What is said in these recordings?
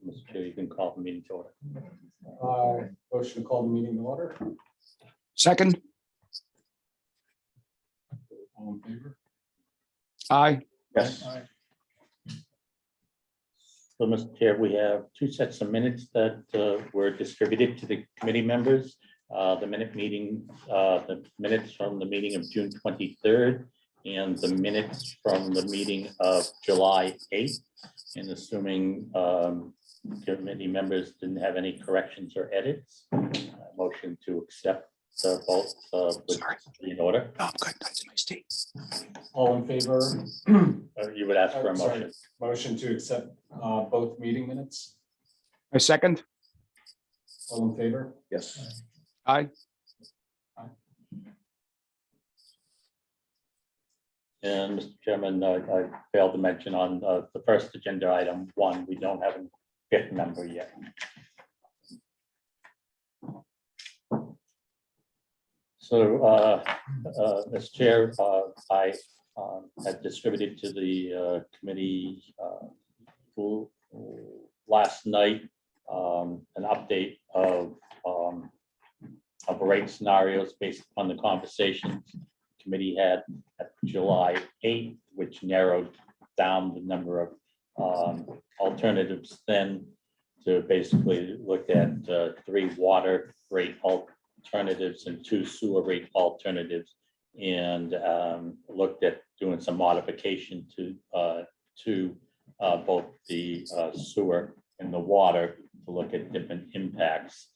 Mr. Chair, you can call the meeting to order. Motion to call the meeting to order. Second, All in favor? aye. Yes. So, Mr. Chair, we have two sets of minutes that were distributed to the committee members. The minutes from the meeting of June 23rd and the minutes from the meeting of July 8th. And assuming committee members didn't have any corrections or edits, motion to accept both Sorry. in order. Oh, good. That's a nice tea. All in favor? You would ask for a Sorry. motion. Motion to accept both meeting minutes. A second, All in favor? Yes. aye. And Mr. Chairman, I failed to mention on the first agenda item 1, we don't have a fifth member yet. So, Mr. Chair, I had distributed to the committee last night an update of rate scenarios based upon the conversations committee had at July 8th, which narrowed down the number of alternatives then to basically look at 3 water rate alternatives and 2 sewer rate alternatives, and looked at doing some modification to both the sewer and the water to look at different impacts.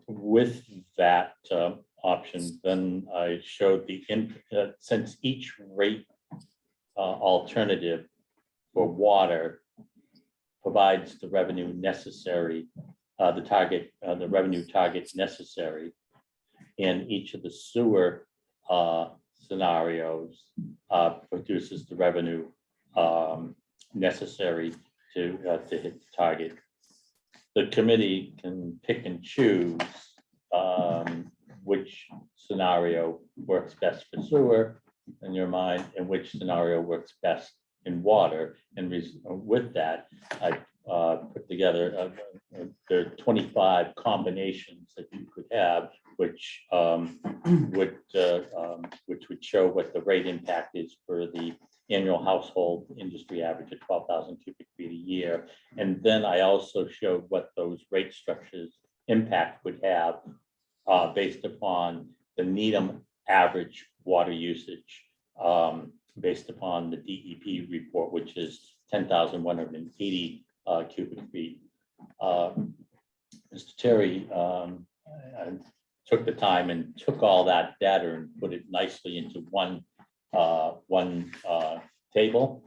With that option, then I showed the since each rate alternative for water provides the revenue necessary, the revenue targets necessary, and each of the sewer scenarios produces the revenue necessary to hit the target. The committee can pick and choose which scenario works best for sewer in your mind and which scenario works best in water. And with that, I put together the 25 combinations that you could have, which would show what the rate impact is for the annual household industry average of 12,000 cubic feet a year. And then I also showed what those rate structures impact would have based upon the Needham average water usage, based upon the DEP report, which is 10,180 cubic feet. Mr. Terry I took the time and took all that data and put it nicely into one table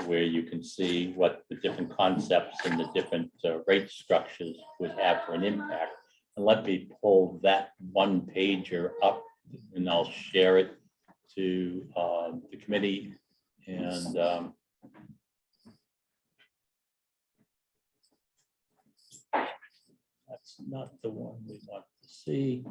where you can see what the different concepts and the different rate structures would have for an impact. And let me pull that one pager up and I'll share it to the committee. And that's not the one we want to see.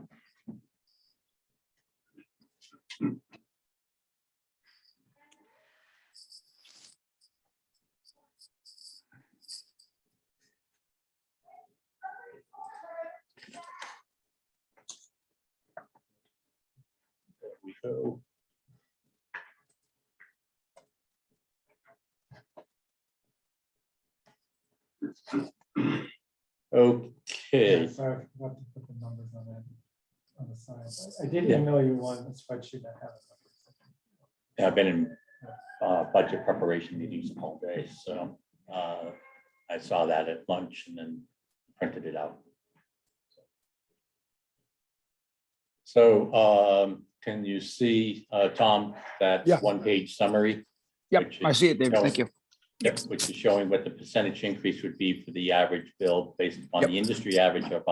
There we go. Okay. Sorry, I forgot to put the numbers on it on the side. I did Yeah. email you one spreadsheet that has it. Yeah, I've been in budget preparation meetings all day, so I saw that at lunch and then printed it out. So can you see, Tom, that Yeah. one-page summary? Yep, Which I is see it, David. showing- Thank you. Yep, which is showing what the percentage increase would be for the average bill based upon the industry average of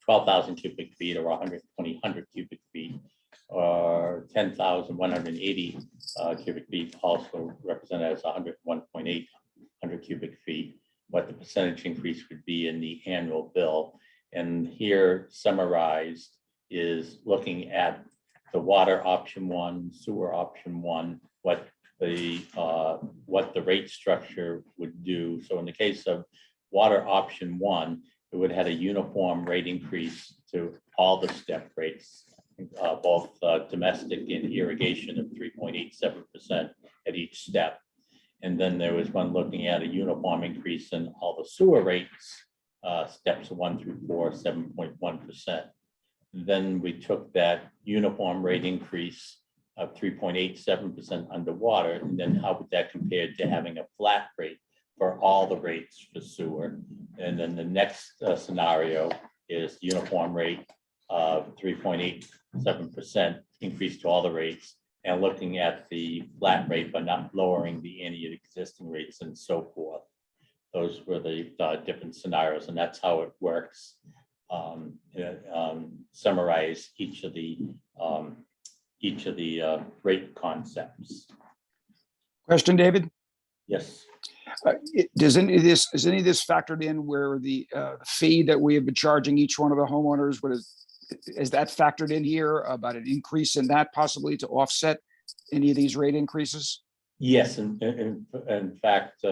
12,000 cubic feet or 100 cubic feet, or 10,180 cubic feet, also represented as 101.8 cubic feet, what the percentage increase would be in the annual bill. And here summarized is looking at the water option 1, sewer option 1, what what the rate structure would do. So in the case of water option one, it would have a uniform rate increase to all the step rates, both domestic and irrigation of 3.87% at each step. And then there was one looking at a uniform increase in all the sewer rates, steps 1 through 4, 7.1%. Then we took that uniform rate increase of 3.87% underwater, and then how would that compare to having a flat rate for all the rates for sewer? And then the next scenario is uniform rate of 3.87% increase to all the rates, and looking at the flat rate but not lowering any of the existing rates and so forth. Those were the different scenarios, and that's how it works. Summarize each of the rate concepts. Question, David? Yes. Is any of this factored in where the fee that we have been charging each one of the homeowners, is that factored in here about an increase in that possibly to offset any of these rate increases? Yes, in fact,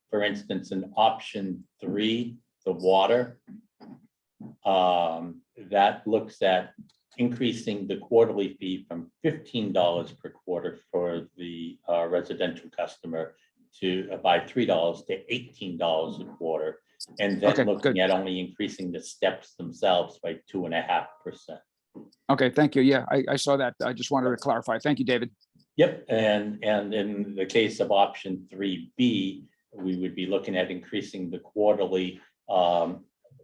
for instance, in option 3, the water, that looks at increasing the quarterly fee from $15 per quarter for the residential customer to by $3 to $18 a quarter, and then Okay, looking good. at only increasing the steps themselves by 2.5%. Okay, thank you. Yeah, I saw that. I just wanted to clarify. Thank you, David. Yep, and in the case of option 3B, we would be looking at increasing the quarterly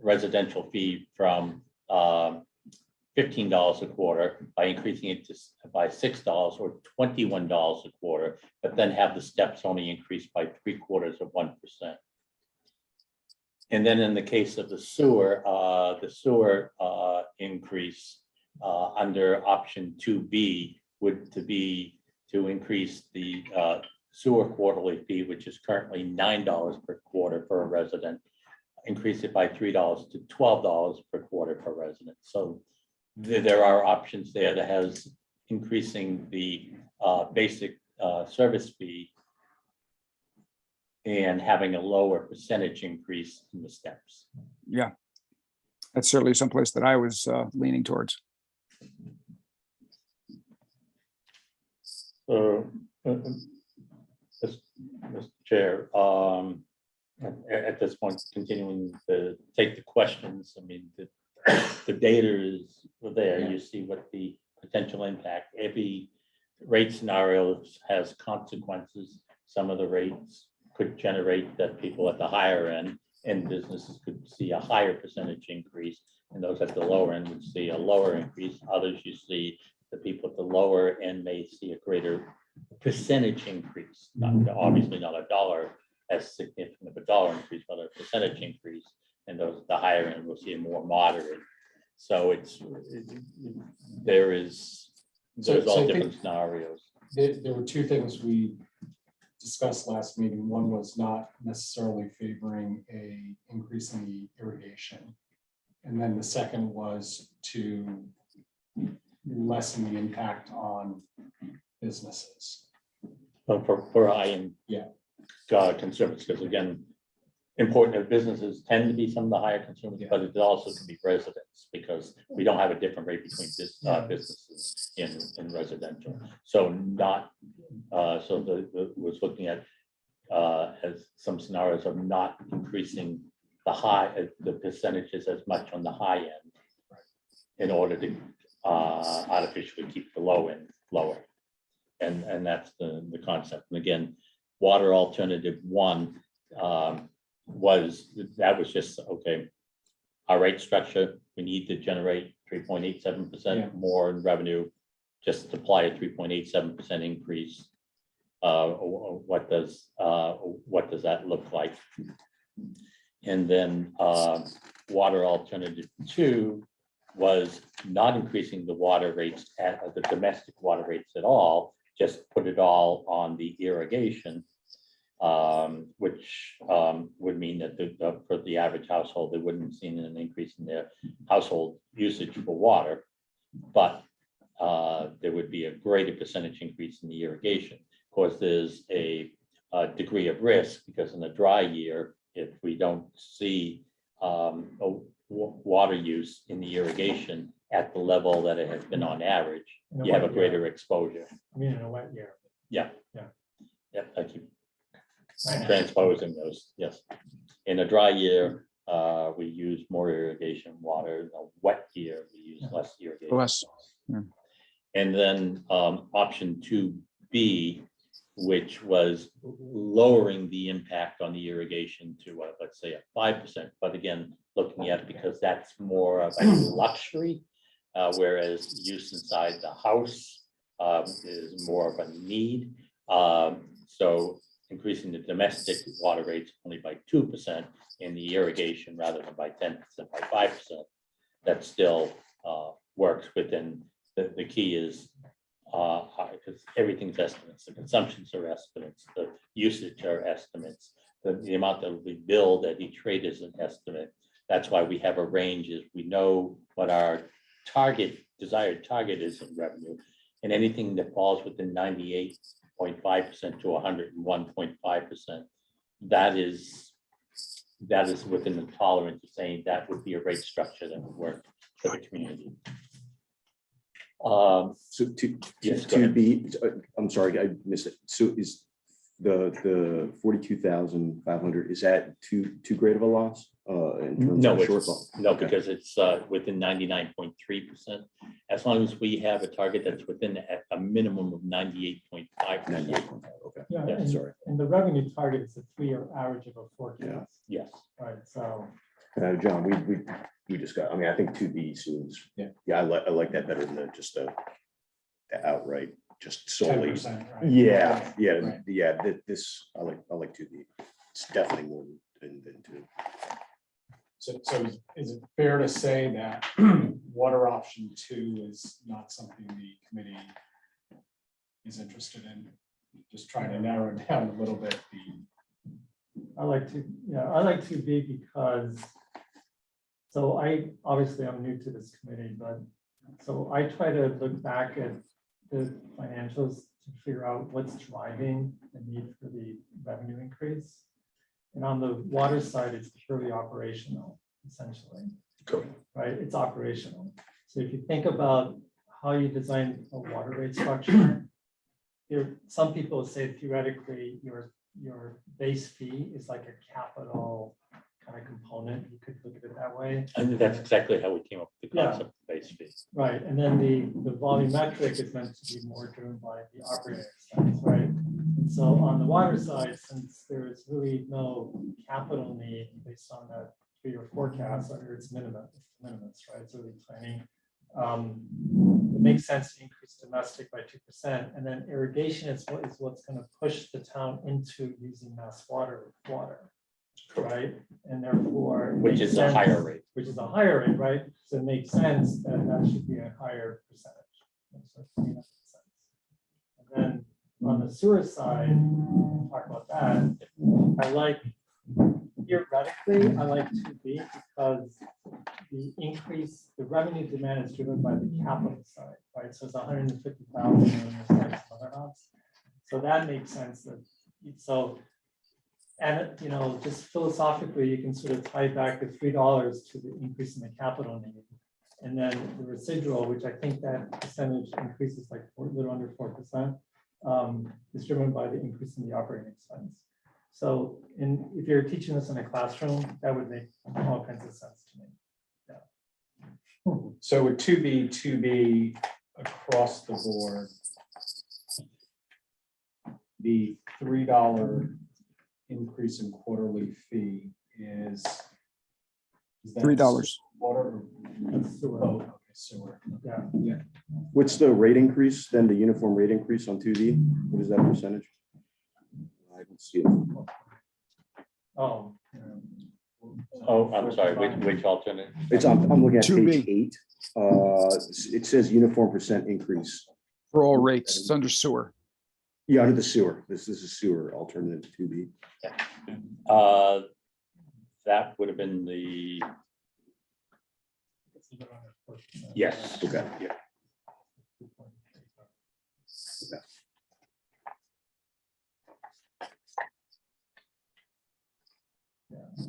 residential fee from $15 a quarter by increasing it by $6 or $21 a quarter, but then have the steps only increase by 0.75%. And then in the case of the sewer increase under option 2B would be to increase the sewer quarterly fee, which is currently $9 per quarter for a resident, increase it by $3 to $12 per quarter per resident. So there are options there that has increasing the basic service fee and having a lower percentage increase in the steps. Yeah, that's certainly someplace that I was leaning towards. So, Mr. Chair, at this point, continuing to take the questions, I mean, the data is there. You see what the potential impact. Every rate scenario has consequences. Some of the rates could generate that people at the higher end and businesses could see a higher percentage increase, and those at the lower end would see a lower increase. Others, you see the people at the lower end may see a greater percentage increase, not obviously not a dollar as significant of a dollar increase, but a percentage increase. And those at the higher end will see a more moderate. So there's all I different think scenarios. there were two things we discussed last meeting. One was not necessarily favoring a increase in the irrigation. And then the second was to lessen the impact on businesses. For high-end consumers, because again, important that businesses tend to be some of the higher consumers, but it also can be residents because we don't have a different rate between businesses in residential. So was looking at as some scenarios of not increasing the percentages as much on the high end in order to artificially keep the low end lower. And that's the concept. And again, water alternative 1 was just, okay, our rate structure, we need to generate 3.87% more in revenue, just apply a 3.87% increase. What does that look like? And then water alternative 2 was not increasing the water rates at the domestic water rates at all, just put it all on the irrigation, which would mean that for the average household, they wouldn't have seen an increase in their household usage for water, but there would be a greater percentage increase in the irrigation. Of course, there's a degree of risk, because in a dry year, if we don't see water use in the irrigation at the level that it has been on average, In a you have a wet year. greater exposure. I mean, in a wet year. Yeah. Yeah. Yep, I keep I know. transposing those, yes. In a dry year, we use more irrigation water. In a wet year, we use less irrigation. Less. And then option 2B, which was lowering the impact on the irrigation to, let's say, a 5%. But again, looking at it because that's more of a luxury, whereas use inside the house is more of a need. So increasing the domestic water rates only by 2% in the irrigation rather than by 10%, by 5%. That still works within, the key is because everything's estimates, the consumptions are estimates, the usage are estimates, the amount that will be billed at each rate is an estimate. That's why we have a range, is we know what our desired target is in revenue, and anything that falls within 98.5% to 101.5%, that is within the tolerance of saying that would be a rate structure that would work for the community. So Yes, go to ahead. be, I'm sorry, I missed it. So is the 42,500, is that too great of a loss in terms No, of it's, shortfall? no, Okay. because it's within 99.3%. As long as we have a target that's within a minimum of 98.5%. 98, okay, Yeah, Yeah, and, sorry. and the revenue target is a 3-year average of a forecast, Yes. right? So, John, we discussed, I mean, I think 2B seems, Yeah. I like that better than just the outright, just solely. 10%, right? Yeah, Right. this, I like 2B. It's definitely more than 2. So is it fair to say that water option 2 is not something the committee is interested in? Just trying to narrow down a little bit I like to be because, so obviously I'm new to this committee, but, so I try to look back at the financials to figure out what's driving the need for the revenue increase. And on the water side, it's purely operational, essentially. Correct. Right, it's operational. So if you think about how you design a water rate structure, some people say theoretically your base fee is like a capital kind of component. You could look at it that way. And that's exactly how we came up with the Yeah. concept of base fee. Right, and then the volumetric is meant to be more driven by the operating expense, right? And so on the water side, since there is really no capital need based on that 3-year forecast under its minimums, right? It's really planning. It makes sense to increase domestic by 2%, and then irrigation is what's going to push the town into using mass water, right? And therefore, it Which makes is a sense- higher rate. Which is a higher rate, right? So it makes sense that that should be a higher percentage. So to me, that makes sense. And then on the sewer side, we'll talk about that. Theoretically, I like 2B because the revenue demand is driven by the capital side, right? So it's 150,000 and there's like some other odds. So that makes sense that, so, and just philosophically, you can sort of tie back the $3 to the increase in the capital need. And then the residual, which I think that percentage increases like a little under 4%, is driven by the increase in the operating expense. So if you're teaching this in a classroom, that would make all kinds of sense to me. So would 2B across the board, the $3 increase in quarterly fee is that $3. water or That's sewer. oh, okay, sewer. Yeah. What's the rate increase, then the uniform rate increase on 2D? What is that percentage? I don't see it. Oh. Oh, I'm sorry, which alternate? It's I'm looking at 2B. page 8. It says uniform percent increase. For all rates, it's under sewer. Yeah, under the sewer. This is sewer alternative 2B. That would have been the, yes. Okay. Yeah.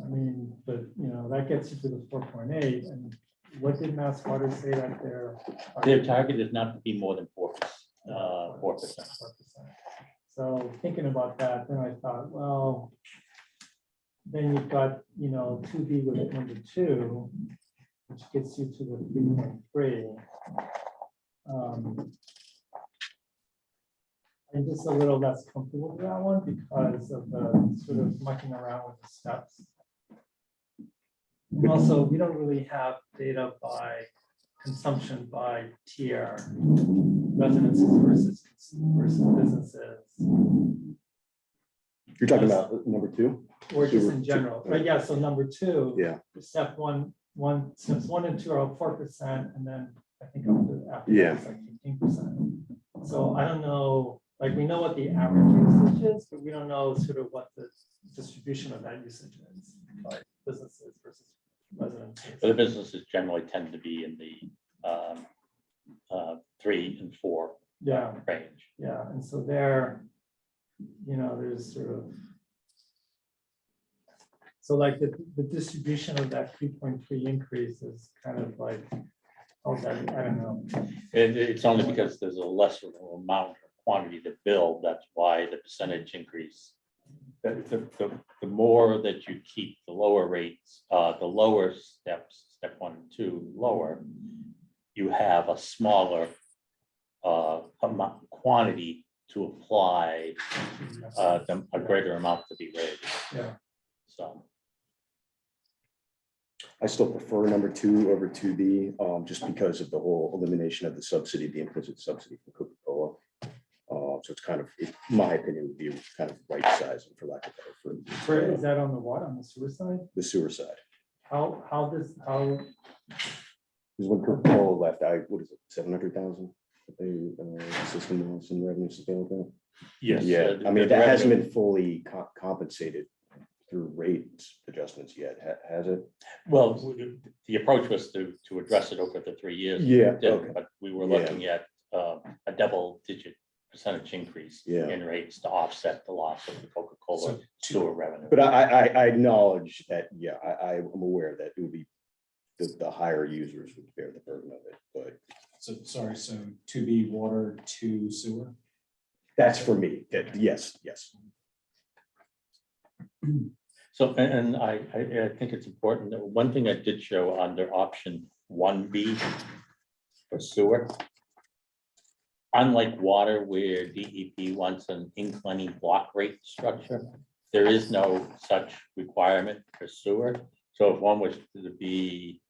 I mean, but, you know, that gets you to the 4.8, and what did Mass Water say that Their target is not to be more than 4%. 4%. So thinking about that, then I thought, well, then you've got, you know, 2B with number 2, which gets you to the 3.3. I'm just a little less comfortable with that one because of the sort of mucking around with the steps. And also, we don't really have data by consumption by tier, residences versus businesses, You're talking about number 2? or just Sewer- in general. But yeah, so number 2. Yeah. Step steps 1 and 2 are 4%, and then I think after Yeah. that, it's like 15%. So I don't know, like, we know what the average usage is, but we don't know sort of what the distribution of that usage is by businesses versus residences. But the businesses generally tend to be in the 3 and 4 Yeah, range. yeah, and so there, you know, there's sort of. So like the distribution of that 3.3 increase is kind of like, oh, that, I don't know. And it's only because there's a lesser amount or quantity to build, that's why the percentage increase. The more that you keep the lower rates, the lower steps, step 1 and 2 lower, you have a smaller quantity to apply a greater amount to be raised. Yeah. So, I still prefer number 2 over 2B, just because of the whole elimination of the subsidy, the implicit subsidy from Coca-Cola. So it's kind of, in my opinion, would be kind of right sizing for lack of better Where for is that on the water, on the sewer side? the sewer side. How Because when Coca-Cola left, what is it, 700,000? System loss in revenue scale that? yes. Yeah, I mean, the that hasn't revenue- been fully compensated through rate adjustments yet, has it? Well, the approach was to address it over the 3 years. Yeah, We did, okay. But we were Yeah. looking at a double-digit percentage increase Yeah. in rates to offset the loss of the Coca-Cola So sewer revenue. But I acknowledge that, yeah, I'm aware that it would be, the higher users would bear the burden of it, but So, sorry, so 2B water, 2 sewer? that's for me, yes. So, and I think it's important that one thing I did show under option 1B for sewer. Unlike water where DEP wants an inclining block rate structure, there is no such requirement for sewer. So if one was to be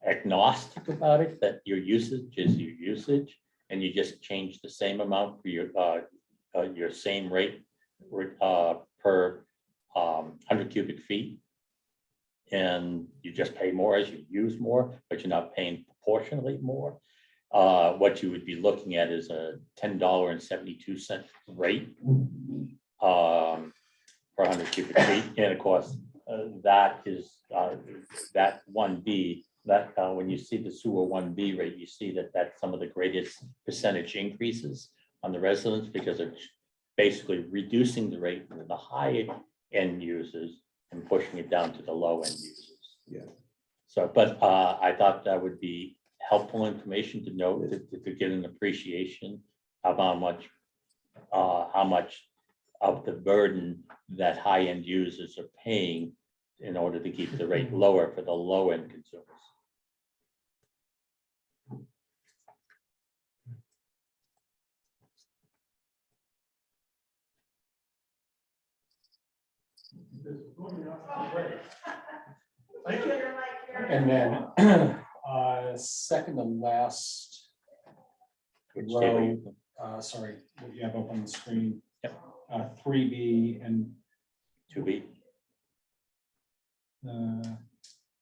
agnostic about it, that your usage is your usage, and you just change the same amount for your same rate per 100 cubic feet. And you just pay more as you use more, but you're not paying proportionally more. What you would be looking at is a $10.72 rate per 100 cubic feet. And of course, that is that 1B, that when you see the sewer 1B rate, you see that that's some of the greatest percentage increases on the residents because it's basically reducing the rate for the high end users and pushing it down to the low end users. Yeah. So, but I thought that would be helpful information to know to get an appreciation of how much of the burden that high end users are paying in order to keep the rate lower for the low end consumers. And then second to last Which row, table you- sorry, what you have up on the screen. Yep. 3B and 2B.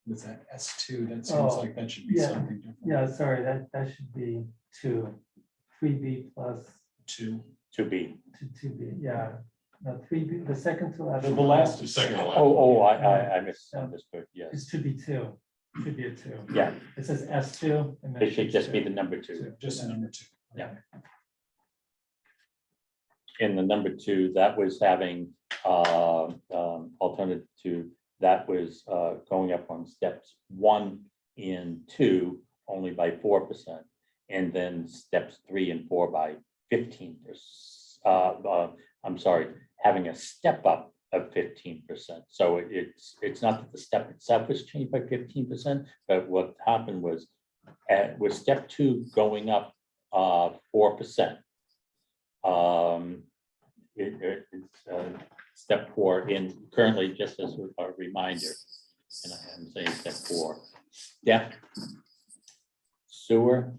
what's that, S2, that seems Oh, like that should be yeah. something different. Yeah, sorry, that should be 2, 3B plus 2. 2B. 2B, yeah. No, 3B, the second to last. The last The is second to last. I misunderstood, yes. It should be 2, should be a 2. Yeah, It says S2. and then it should just be two. the number 2. Just a number 2. Yeah. In the number 2, that was having alternative alternative two, that was going up on steps 1 and 2 only by 4%, and then steps 3 and 4 by 15%. I'm sorry, having a step up of 15%. So it's not that the step itself was changed by 15%, but what happened was with step 2 going up 4%. It's step 4 in currently, just as a reminder, and I am saying step 4, step sewer.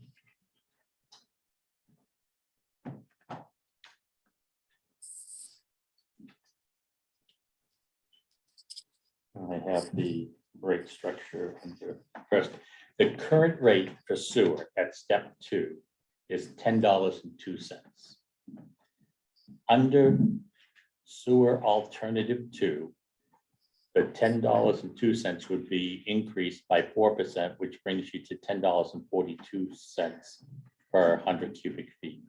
I have the rate structure under first. The current rate for sewer at step 2 is $10.02. Under sewer alternative 2, the $10.02 would be increased by 4%, which brings you to $10.42 per 100 cubic feet.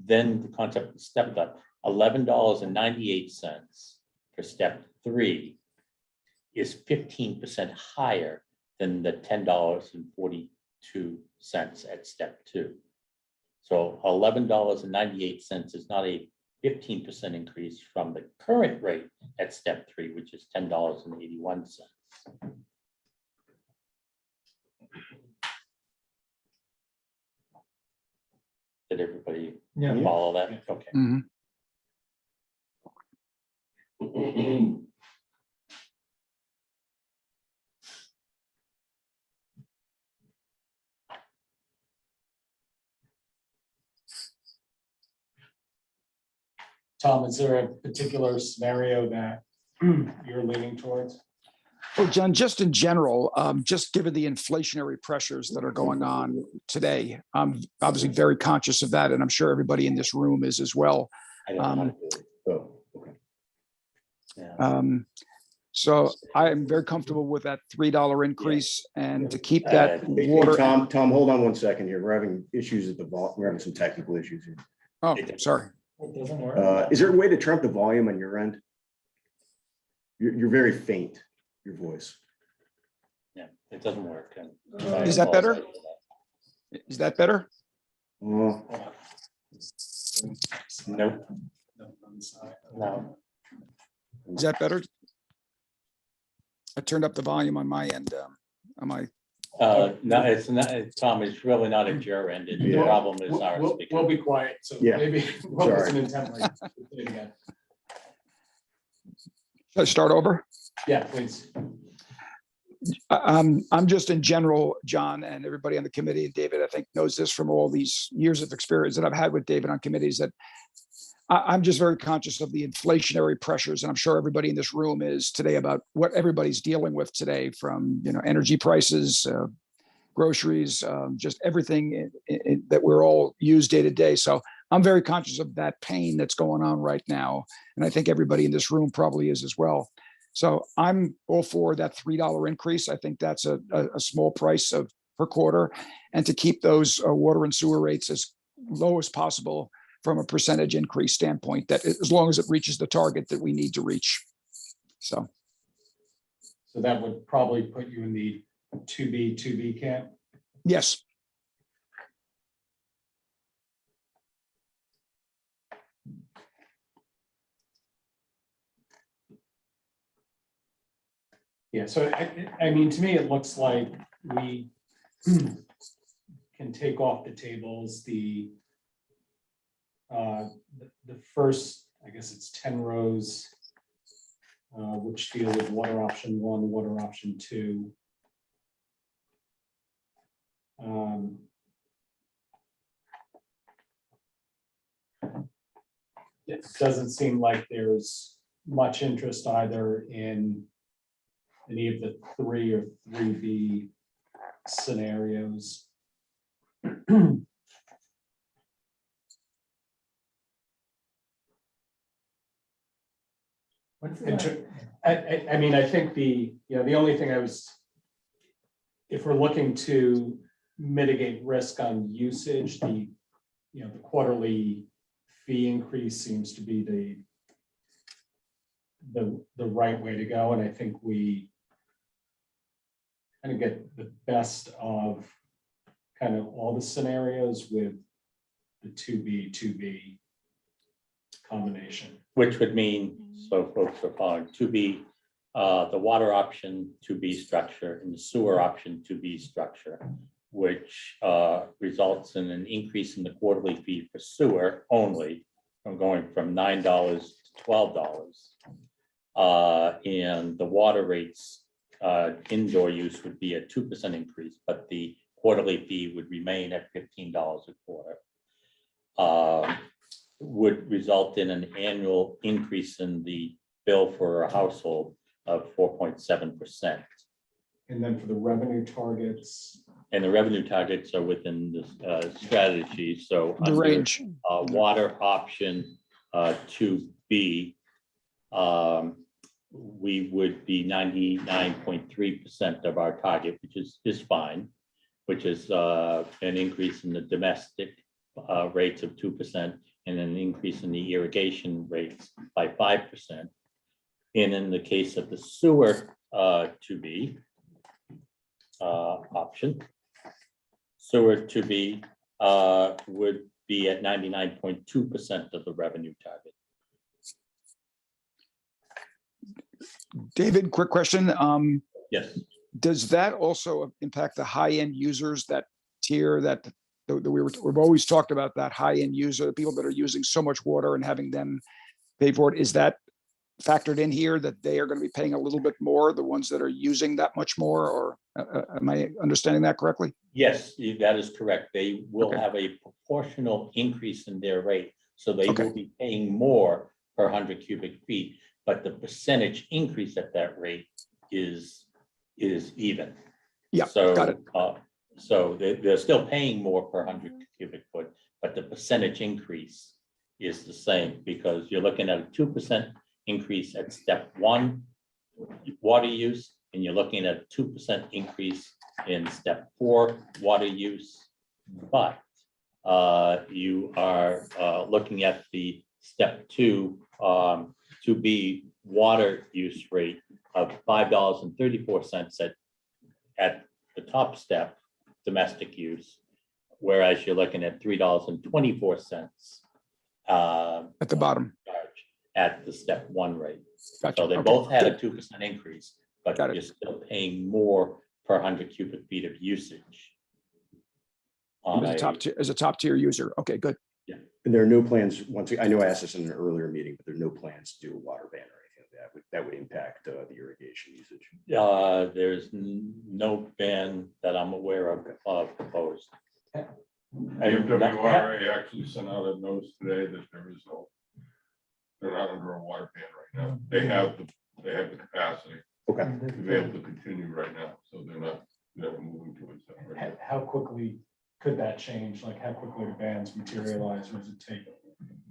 Then the concept stepped up $11.98 for step 3 is 15% higher than the $10.42 at step 2. So $11.98 is not a 15% increase from the current rate at step 3, which is $10.81. Did everybody Yeah. follow that? Okay. Mhm. Tom, is there a particular scenario that you're leaning towards? Well, John, just in general, just given the inflationary pressures that are going on today, I'm obviously very conscious of that, and I'm sure everybody in this room is as well. I don't know how to Um, do it. Oh, okay. Yeah. So I am very comfortable with that $3 increase, and to keep that Hey, water. Tom, hold on one second here. We're having issues at the vault. We're having some technical issues here. Oh, sorry. It doesn't work. Is there a way to turn up the volume on your end? You're very faint, your voice. Yeah, it doesn't work. And Is that better? I apologize for Is that better? Oh, that. Nope, no. Is that better? I turned up the volume on my end. On my, No, it's not, Tom, it's really not at your end. The Yeah. problem is our We'll speaker. be quiet, so Yeah. maybe it Sorry. wasn't intently. Again. should I start over? Yeah, please. I'm just in general, John, and everybody on the committee, and David, I think knows this from all these years of experience that I've had with David on committees, that I'm just very conscious of the inflationary pressures, and I'm sure everybody in this room is today, about what everybody's dealing with today, from, energy prices, groceries, just everything that we're all use day to day. So I'm very conscious of that pain that's going on right now, and I think everybody in this room probably is as well. So I'm all for that $3 increase. I think that's a small price of per quarter, and to keep those water and sewer rates as low as possible from a percentage increase standpoint, that as long as it reaches the target that we need to reach. So that would probably put you in the 2B camp. yes. Yeah, so I mean, to me, it looks like we can take off the tables the first, I guess it's 10 rows, which deal with water option 1, water option 2. It doesn't seem like there's much interest either in any of the 3 or 3B scenarios. What's And the- I mean, I think the only thing if we're looking to mitigate risk on usage, the quarterly fee increase seems to be the right way to go, and I think we kind of get the best of kind of all the scenarios with the 2B combination. Which would mean, so folks are following, to be the water option, to be structure, and the sewer option, to be structure, which results in an increase in the quarterly fee for sewer only, from going from $9 to $12. And the water rates, indoor use would be a 2% increase, but the quarterly fee would remain at $15 a quarter. Would result in an annual increase in the bill for a household of 4.7%. And then for the revenue targets, And the revenue targets are within this strategy, so. The under, range. Water option 2B, we would be 99.3% of our target, which is fine, which is an increase in the domestic rates of 2% and an increase in the irrigation rates by 5%. And in the case of the sewer 2B option, sewer 2B would be at 99.2% of the revenue target. David, quick question. Yes, Does that also impact the high-end users, that tier that we've always talked about, that high-end user, the people that are using so much water and having them pay for it? Is that factored in here, that they are going to be paying a little bit more, the ones that are using that much more, or am I understanding that correctly? yes, that is correct. They will Okay. have a proportional increase in their rate. So they Okay. will be paying more per 100 cubic feet, but the percentage increase at that rate is even. Yeah, So, got it. So they're still paying more per 100 cubic foot, but the percentage increase is the same, because you're looking at a 2% increase at step 1 water use, and you're looking at a 2% increase in step 4 water use. But you are looking at the step 2 to be water use rate of $5.34 at the top step, domestic use, whereas you're looking at $3.24 At the bottom. charge at the step 1 rate. Gotcha. So they Okay, both had a good. 2% increase, but Got it. you're still paying more per 100 cubic feet of usage. On As a top tier user. Okay, good. And there are no plans, I know I asked this in an earlier meeting, but there are no plans to do a water ban or anything like that. That would impact the irrigation usage. There's no ban that I'm aware of proposed. The MWRA actually sent out a notice today that they're not under a water ban right now. They have the capacity Okay. to be able to continue right now, so they're not moving towards that right now. how quickly could that change? Like, how quickly the bans materialize, or does it take?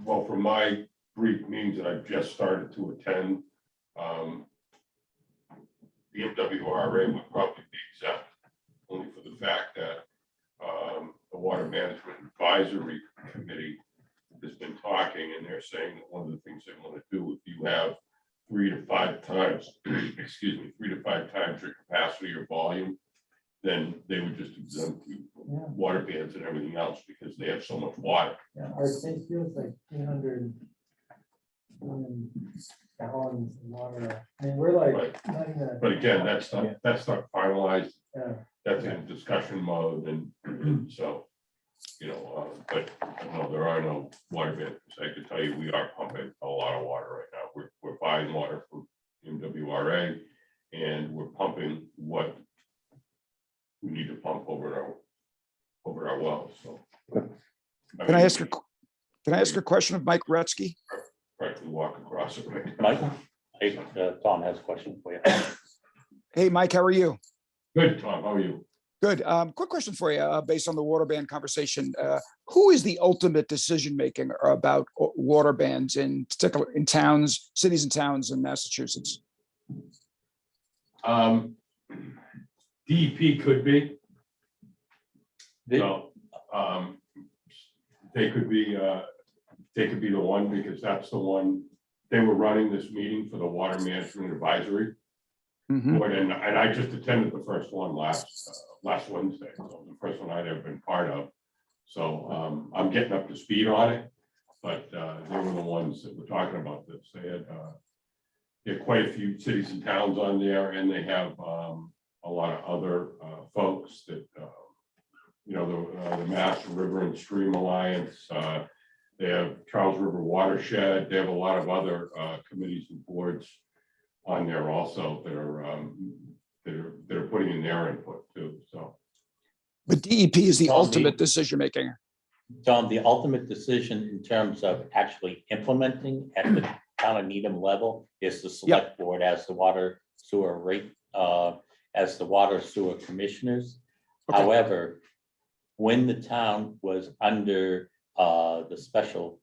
Well, from my brief meetings that I've just started to attend, the MWRA would probably be exempt, only for the fact that the Water Management Advisory Committee has been talking, and they're saying that one of the things they want to do, if you have 3 to 5 times, 3 to 5 times your capacity or volume, then they would just exempt you from Yeah. water bans and everything else, because they have so much water. Yeah, our state feels like 300 million gallons of water. I mean, we're like, Right. not even. But again, that's not finalized. Yeah. That's in discussion mode, and so, but no, there are no water bans. I can tell you, we are pumping a lot of water right now. We're buying water from MWRA, and we're pumping what we need to pump over our wells, so. Can I ask a question of Mike Gretzky? Practically walk across it right now. Mike, Tom has a question for you. Hey, Mike, how are you? Good, Tom, how are you? Good. Quick question for you, based on the water ban conversation. Who is the ultimate decision making about water bans, in particular in towns, cities and towns in Massachusetts? DEP could be. The- So, they could be the one, because that's the one they were running this meeting for the Water Management Advisory Mhm. Board, and I just attended the first one last Wednesday, so the first one I'd ever been part of. So I'm getting up to speed on it, but they were the ones that were talking about this. They had quite a few cities and towns on there, and they have a lot of other folks that, you know, the Mass River and Stream Alliance, they have Charles River Watershed, they have a lot of other committees and boards on there also that are putting in their input too, so. But DEP is the Tom, ultimate decision making. Tom, the ultimate decision in terms of actually implementing at the town of Needham level is the select board as the water sewer rate, as the water sewer commissioners. Okay. However, when the town was under the special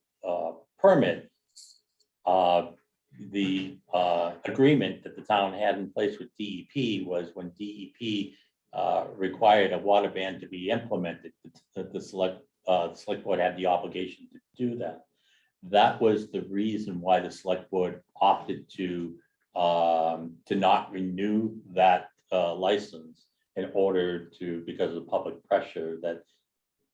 permit, the agreement that the town had in place with DEP was when DEP required a water ban to be implemented, the select board had the obligation to do that. That was the reason why the select board opted to not renew that license in order to, because of public pressure, that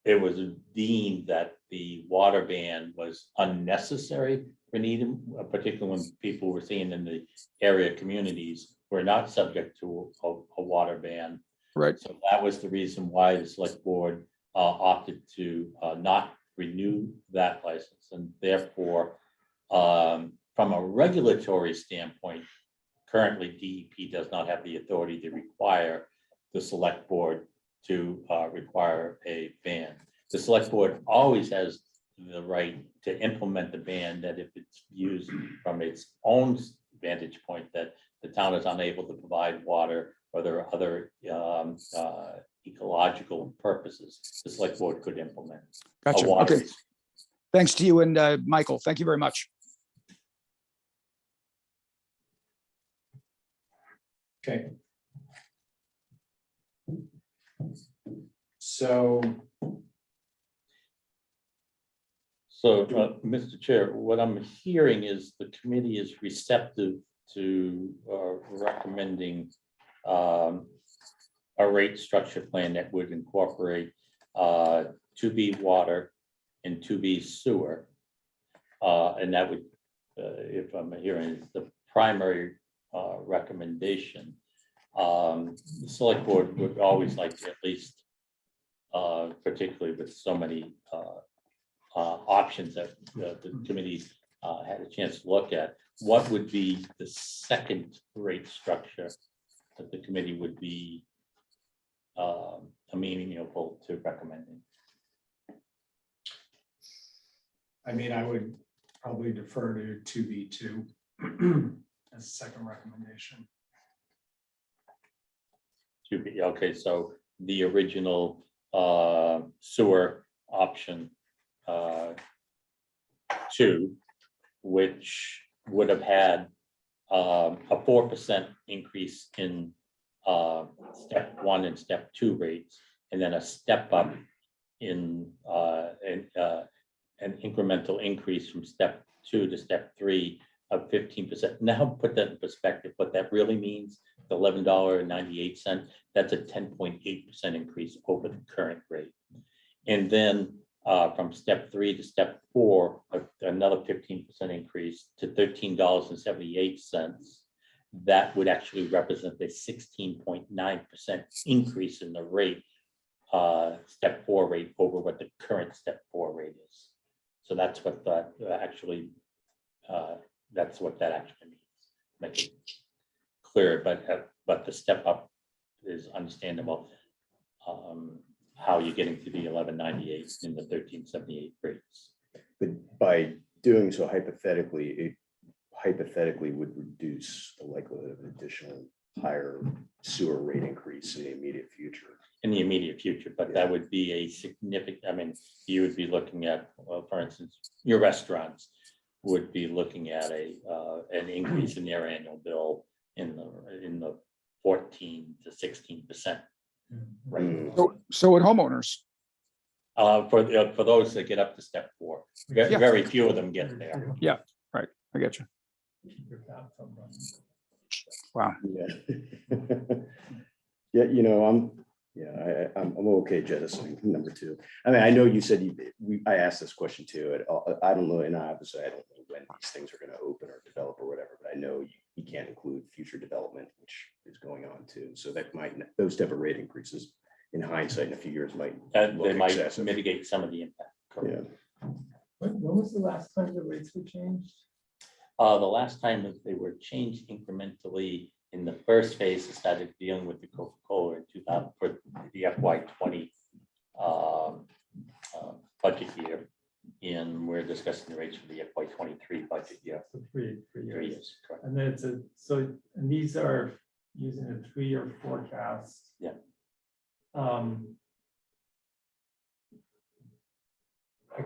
it was deemed that the water ban was unnecessary for Needham, particularly when people were seeing in the area communities were not subject to a water ban. Right. So that was the reason why the select board opted to not renew that license, and therefore, from a regulatory standpoint, currently DEP does not have the authority to require the select board to require a ban. The select board always has the right to implement the ban, that if it's used from its own vantage point that the town is unable to provide water or there are other ecological purposes, the select board could implement. a Gotcha. water Okay. Thanks to you and Michael. Thank you very much. Okay. So, So, Mr. Chair, what I'm hearing is the committee is receptive to recommending a rate structure plan that would incorporate 2B water and 2B sewer. And that would, if I'm hearing the primary recommendation, the select board would always like to at least, particularly with so many options that the committee had a chance to look at, what would be the second rate structure that the committee would be amenable to recommending? I mean, I would probably defer to 2B2 as a second recommendation. To be, okay, so the original sewer option 2, which would have had a 4% increase in step 1 and step 2 rates, and then a step up in an incremental increase from step 2 to step 3 of 15%. Now put that in perspective, what that really means, the $11.98, that's a 10.8% increase over the current rate. And then from step 3 to step 4, another 15% increase to $13.78. That would actually represent a 16.9% increase in the rate, step 4 rate over what the current step 4 rate is. So that's what that actually, that's what that actually means. Make it clear, but the step up is understandable. How you're getting to the 1198 in the 1378 rates. But by doing so hypothetically, it hypothetically would reduce the likelihood of an additional higher sewer rate increase in the immediate future. In the immediate future, but that would be a significant, I mean, you would be looking at, well, for instance, your restaurants would be looking at an increase in their annual bill in the 14 to 16%. Right. So would homeowners. For those that get up to step 4, Yeah. very few of them get there. I get you. keep your cap from running. Wow. Yeah. Yeah, you know, I'm okay jettisoning number two. I mean, I know you said I asked this question too. I don't know, and obviously I don't know when these things are gonna open or develop or whatever, but I know you can't include future development, which is going on too. So that might, those type of rate increases in hindsight in a few years might That look they might excessive. mitigate some of the impact. Yeah, When was the last time the rates were changed? The last time that they were changed incrementally in the first phase, it started dealing with the Coca-Cola in 2000 for the FY20 budget year. And we're discussing the rates for the FY23 budget year. So three 3 years. years, correct. And then it's and these are using a 3-year forecast. Yeah. I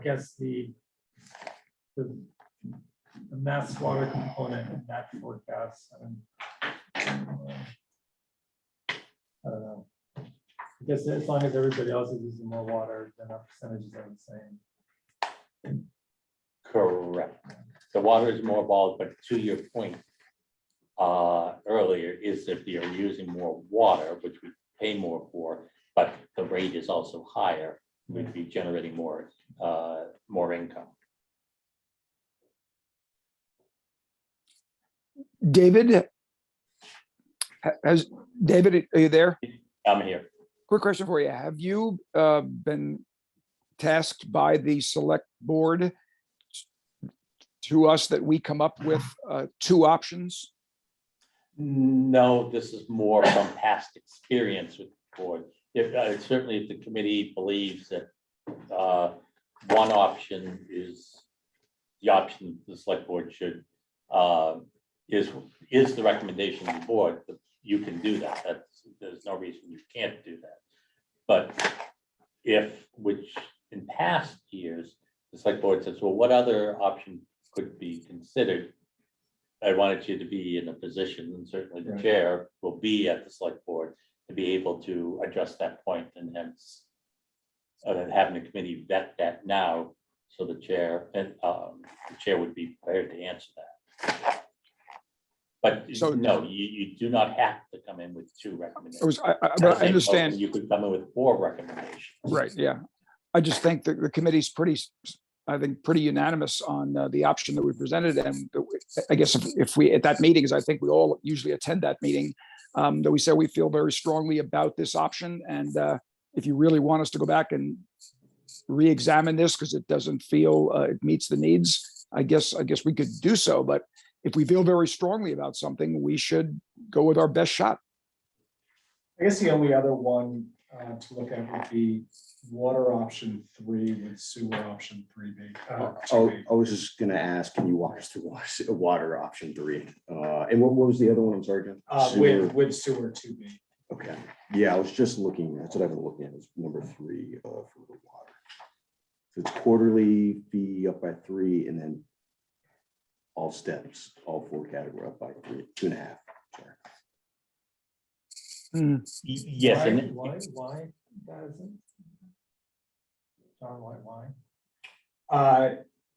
guess the mass water component in that forecast, I don't know. I guess as long as everybody else is using more water, then our percentages are the same. Correct. The water is more volatile, but to your point earlier, is if you're using more water, which we pay more for, but the rate is also higher, we'd be generating more income. David, David, are you there? I'm here. Quick question for you. Have you been tasked by the select board to us that we come up with 2 options? No, this is more from past experience with the board. Certainly if the committee believes that one option is the option the select board should, is the recommendation of the board, you can do that. There's no reason you can't do that. But which in past years, the select board says, well, what other option could be considered? I wanted you to be in a position, and certainly the Right. chair will be at the select board to be able to address that point, and hence having the committee vet that now, so the chair would be prepared to answer that. But So- no, you do not have to come in with 2 recommendations. I At the same understand. token, you could come in with 4 recommendations. Right, yeah. I just think that the committee's I think, pretty unanimous on the option that we presented. And I guess if we, at that meeting, as I think we all usually attend that meeting, that we said we feel very strongly about this option. And if you really want us to go back and re-examine this because it doesn't feel it meets the needs, I guess we could do so. But if we feel very strongly about something, we should go with our best shot. I guess the only other one to look at would be water option 3 with sewer option 3B. I was just gonna ask, can you walk us through water option 3? And what was the other one? I'm sorry, John? Sewer. With sewer 2B. Okay, yeah, I was just looking, that's what I've been looking at, is number 3 for the water. So it's quarterly fee up by 3, and then all steps, all 4 category up by 3, 2.5. Sorry. Yes, and Why that isn't? John, why?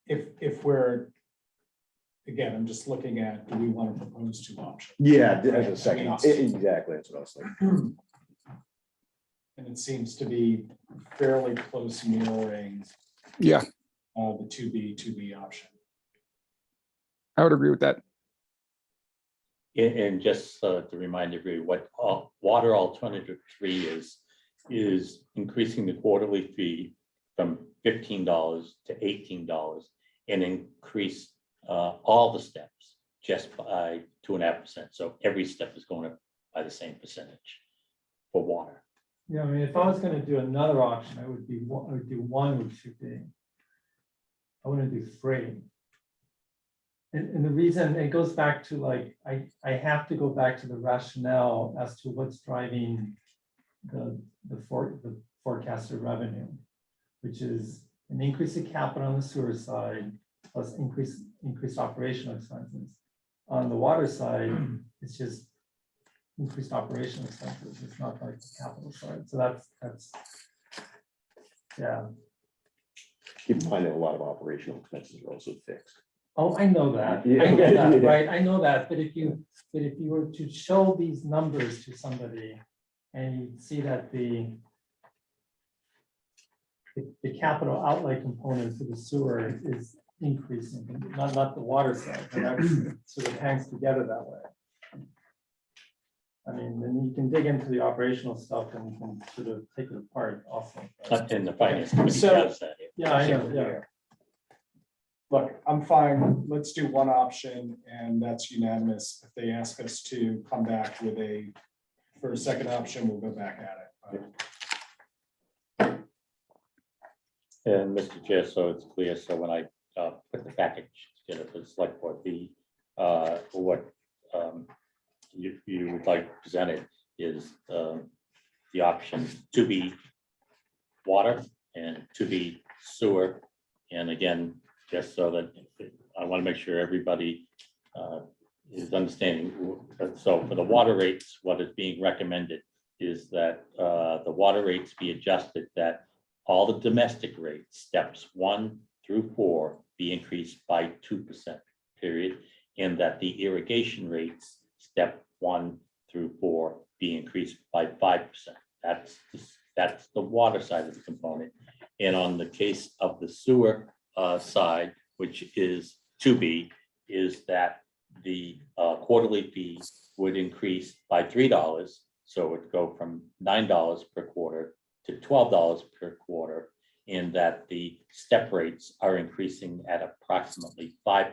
If we're, again, I'm just looking at, do we want to propose 2 options? Yeah, as a I second, mean, exactly, that's what I was thinking. And it seems to be fairly close mirroring Yeah, the 2B option. I would agree with that. And just to remind everybody, what water alternative 3 is increasing the quarterly fee from $15 to $18 and increase all the steps just by 2.5%. So every step is going up by the same percentage for water. Yeah, I mean, if I was gonna do another option, I would do 1 with 2B. I wouldn't do 3. And the reason it goes back to like, I have to go back to the rationale as to what's driving the forecasted revenue, which is an increase in capital on the sewer side, plus increased operational expenses. On the water side, it's just increased operational expenses. It's not like the capital side. So that's, yeah. Keep in mind that a lot of operational expenses are also fixed. Oh, I know that. Yeah. I get that, Yeah. right? I know that, but if you were to show these numbers to somebody and you see that the capital outlay component for the sewer is increasing, not the water side, but that sort of hangs together that way. I mean, then you can dig into the operational stuff and you can sort of take it apart also. And the finance committee So- does that. Yeah, I know, yeah. Look, I'm fine. Let's do one option and that's unanimous. If they ask us to come back with for a second option, we'll go back at it. And Mr. Chair, so it's clear, so when I put the package together for the select board, what you would like presented is the option to be water and to be sewer. And again, just so that I want to make sure everybody is understanding. So for the water rates, what is being recommended is that the water rates be adjusted, that all the domestic rates, steps 1 through 4, be increased by 2%, period. And that the irrigation rates, step 1 through 4, be increased by 5%. That's the water side of the component. And on the case of the sewer side, which is to be, is that the quarterly fee would increase by $3. So it would go from $9 per quarter to $12 per quarter, and that the step rates are increasing at approximately 5%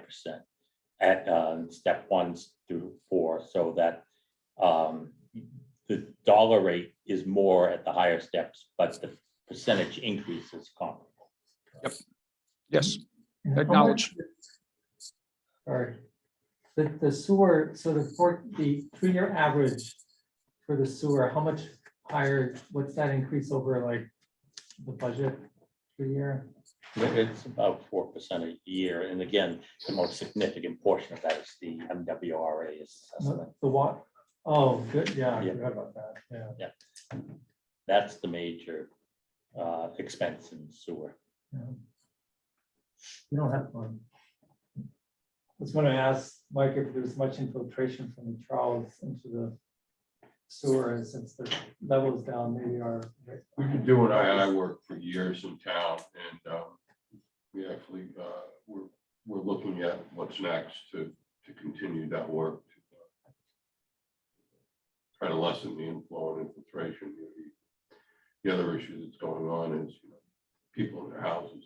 at step 1 through 4, so that the dollar rate is more at the higher steps, but the percentage increase is comparable. Yes, And how acknowledge. much- Sorry. The sewer, so the 3-year average for the sewer, how much higher, what's that increase over like the budget 3-year? It's about 4% a year, and again, the most significant portion of that is the MWRA assessment. The what? Oh, good, yeah, I Yeah. forgot about that, yeah. That's the major expense in sewer. You don't have one. I was gonna ask Mike if there's much infiltration from the Charles into the sewer, and since the levels down, maybe are. We've been doing I work for years in town, and we actually, we're looking at what's next to continue that work. To try to lessen the inflow and infiltration. The other issue that's going on is, people in their houses,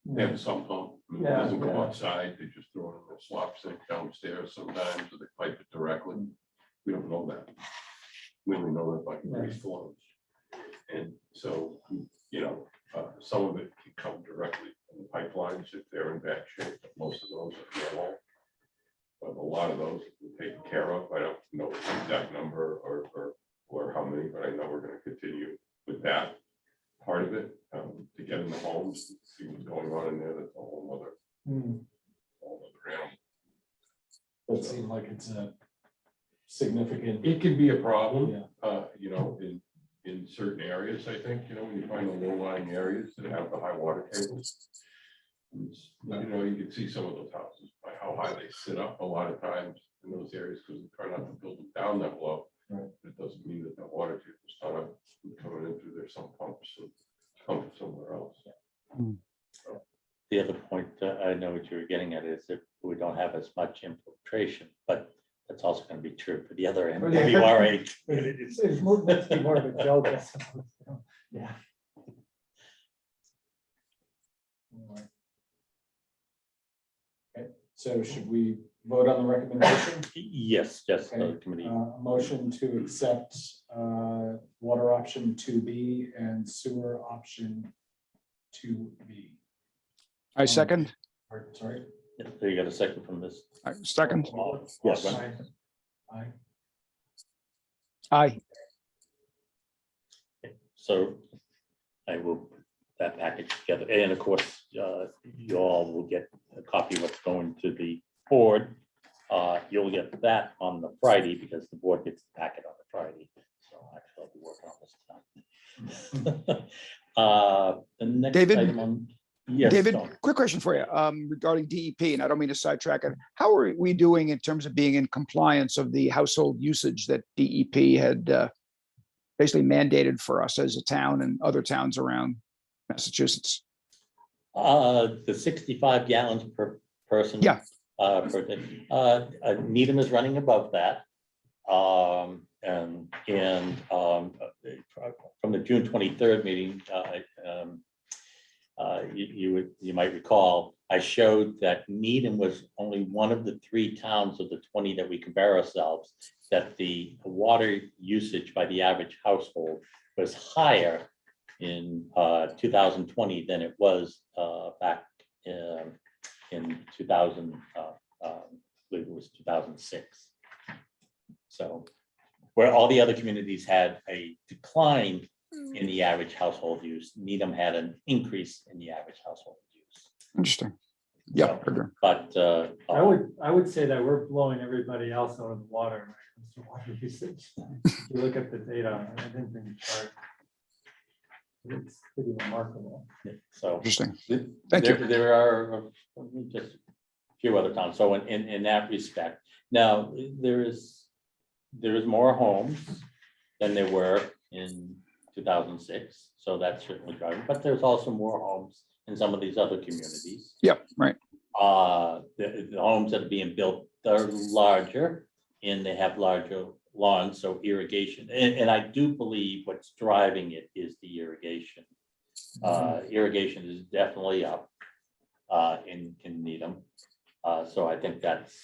they have a sump pump, and it Yeah, doesn't go yeah. outside, they just throw it in their slop sink downstairs sometimes, or they pipe it directly. We don't know that. We only know that by grease flows. And so, some of it can come directly from the pipelines if they're in bad shape, but most of those are normal. But a lot of those are taken care of. I don't know the exact number or how many, but I know we're gonna continue with that part of it, to get in the homes, and see what's going on in there. That's a whole other animal. Does seem like it's a significant. It can be a problem, Yeah. in certain areas, I think, when you find the low-lying areas that have the high water tables. You can see some of those houses by how high they sit up a lot of times in those areas, because they try not to build them down that low. Right. It doesn't mean that water table's not up, coming in through their sump pumps and pumping somewhere else. The other point, I know what you were getting at, is that we don't have as much infiltration, but that's also going to be true for the other end. Yeah. MWRA. It's meant to be more of a joke. I suppose. Yeah. So should we vote on the recommendation? Yes, just the Okay. committee. Motion to accept water option 2B and sewer option 2B. I second. Sorry, So you got a second from this? I second. Yes. aye. Aye. So I will put that package together, and of course, you all will get a copy of what's going to the board. You'll get that on the Friday, because the board gets the packet on the Friday, so actually I'll be working on this tonight. The next David? item on, Yes, David, Tom. quick question for you, regarding DEP, and I don't mean to sidetrack it. How are we doing in terms of being in compliance of the household usage that DEP had, basically mandated for us as a town and other towns around Massachusetts? The 65 gallons per person. Yeah. Per day. Needham is running above that. And from the June 23rd meeting, you might recall, I showed that Needham was only one of the 3 towns of the 20 that we compare ourselves, that the water usage by the average household was higher in 2020 than it was back in 2000, I believe it was 2006. So where all the other communities had a decline in the average household use, Needham had an increase in the average household use. Interesting. Yeah. So, but I would say that we're blowing everybody else out of the water when it comes to water usage. If you look at the data, I didn't think it's it's pretty remarkable. so Interesting. th- Thank you. there are just a few other towns. So in that respect, now there is more homes than there were in 2006. So that's certainly driving, but there's also more homes in some of these other communities. Yep, right. The homes that are being built are larger and they have larger lawns, so irrigation. And I do believe what's driving it is the irrigation. Irrigation is definitely up in Needham. So I think that's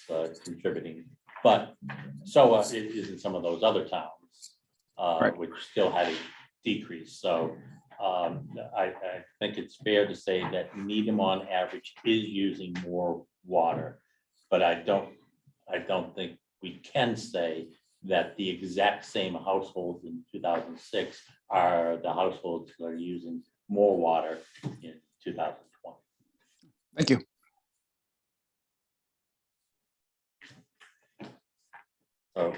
contributing. But so it is in some of those other towns, Right. which still had a decrease. So I think it's fair to say that Needham on average is using more water. But I don't think we can say that the exact same households in 2006 are the households that are using more water in 2020. Thank you. So,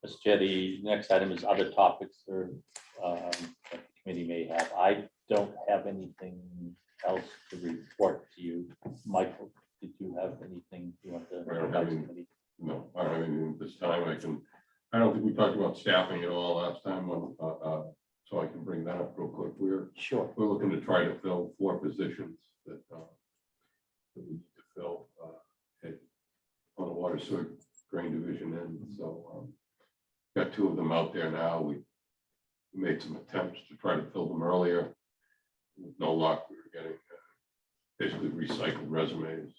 Mr. Chair, the next item is other topics or that the committee may have. I don't have anything else to report to you. Michael, did you have anything you want to? I don't have any. No, I don't have anything this time. I don't think we talked about staffing at all last time, so I can bring that up real quick. We're looking to try to fill 4 positions that we need to fill on the water sewer drain division end. So got 2 of them out there now. We made some attempts to try to fill them earlier. With no luck. We were getting basically recycled resumes,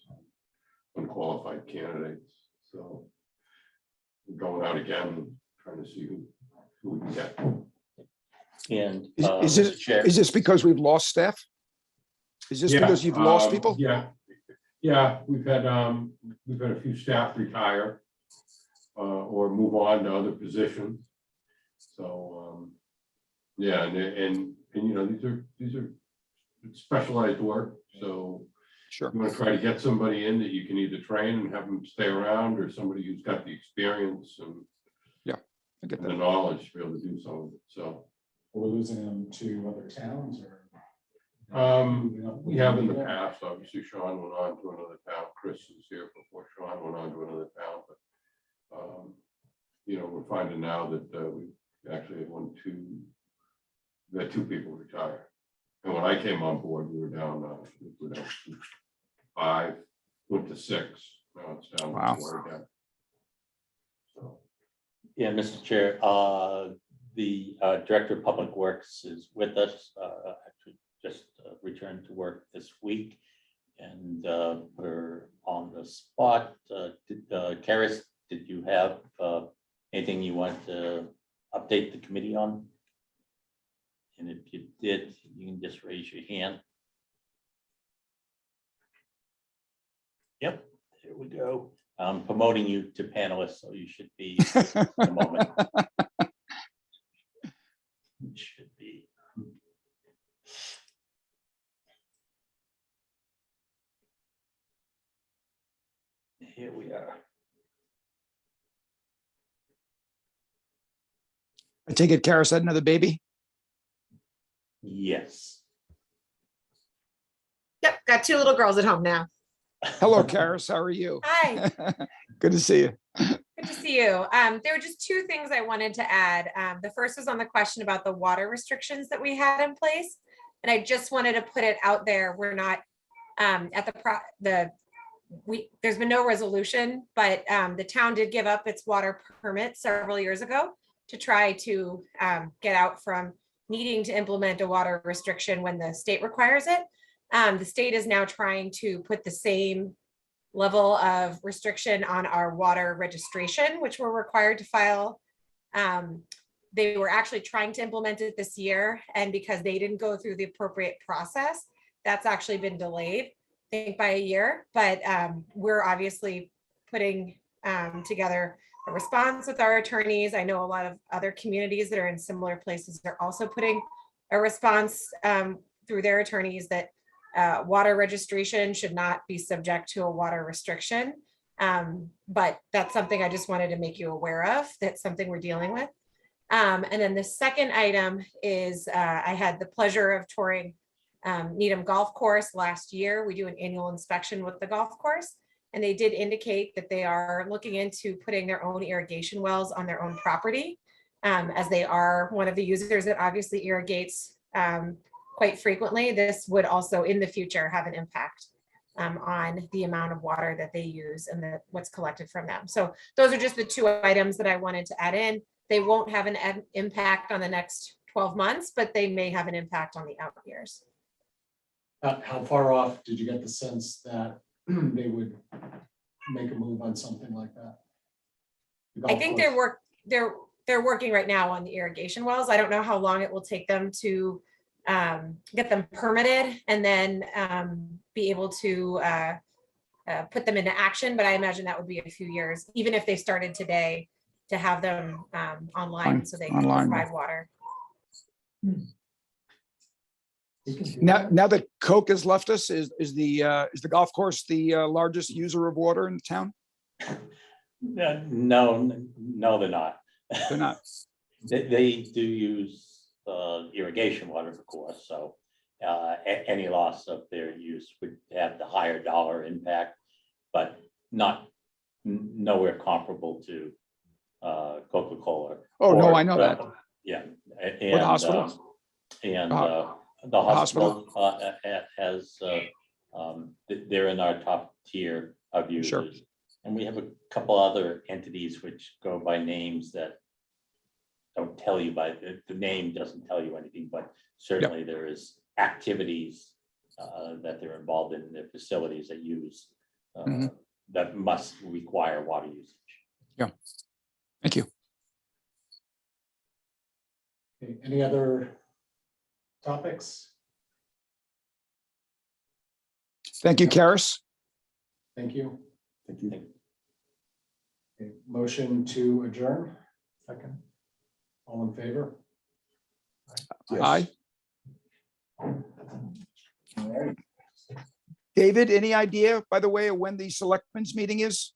unqualified candidates. So we're going out again, trying to see who we can get. And Is Mr. Chair, this because we've lost staff? Is this because you've lost people? Yeah, we've had a few staff retire or move on to other positions. So yeah, and you know, these are specialized work. So Sure. you want to try to get somebody in that you can either train and have them stay around, or somebody who's got the experience and I get the that. knowledge to be able to do some of it. So We're losing them to other towns or? we have in the past, obviously Sean went on to another town. Chris was here before Sean went on to another town, but you know, we're finding now that we actually have we had 2 people retire. And when I came on board, we were down to 5, went to 6. Now it's down Wow. to 4 again. So yeah, Mr. Chair, the Director of Public Works is with us, actually just returned to work this week. And we're on the spot. Karis, did you have anything you want to update the committee on? And if you did, you can just raise your hand. Yep, there we go. I'm promoting you to panelist, so you should be in a moment. It should be. Here we are. I take it Karis had another baby? Yes. got two little girls at home now. Hello, Karis. How are you? Hi, Good to see you. good to see you. There were just two things I wanted to add. The first was on the question about the water restrictions that we had in place. And I just wanted to put it out there. We're not at there's been no resolution, but the town did give up its water permit several years ago to try to get out from needing to implement a water restriction when the state requires it. The state is now trying to put the same level of restriction on our water registration, which we're required to file. They were actually trying to implement it this year, and because they didn't go through the appropriate process, that's actually been delayed, I think, by a year. But we're obviously putting together a response with our attorneys. I know a lot of other communities that are in similar places are also putting a response through their attorneys that water registration should not be subject to a water restriction. But that's something I just wanted to make you aware of. That's something we're dealing with. And then the second item is I had the pleasure of touring Needham Golf Course last year. We do an annual inspection with the golf course, and they did indicate that they are looking into putting their own irrigation wells on their own property, as they are one of the users that obviously irrigates quite frequently. This would also in the future have an impact on the amount of water that they use and what's collected from them. So those are just the two items that I wanted to add in. They won't have an impact on the next 12 months, but they may have an impact on the out years. How far off did you get the sense that they would make a move on something like that? The I golf think course. they're working right now on the irrigation wells. I don't know how long it will take them to get them permitted and then be able to put them into action. But I imagine that would be a few years, even if they started today, to have them online so they can Online. provide water. Now that Coke has left us, is the golf course the largest user of water in the town? No, they're not. They're not. They do use irrigation water, of course, so any loss of their use would have the higher dollar impact, but nowhere comparable to Coca-Cola. Oh, no, I know that. Yeah. Or the hospital. And Uh, the hospital has, they're in our top tier of users. Sure. And we have a couple other entities which go by names that don't tell you the name doesn't tell you anything, but certainly there is activities that they're involved in their facilities that use that must require water usage. Yeah. Thank you. Okay, any other topics? Thank you, Karis. Thank you. Thank you. Okay, motion to adjourn. Second. All in favor? Yes. Aye. All right. David, any idea, by the way, of when the selectmen's meeting is?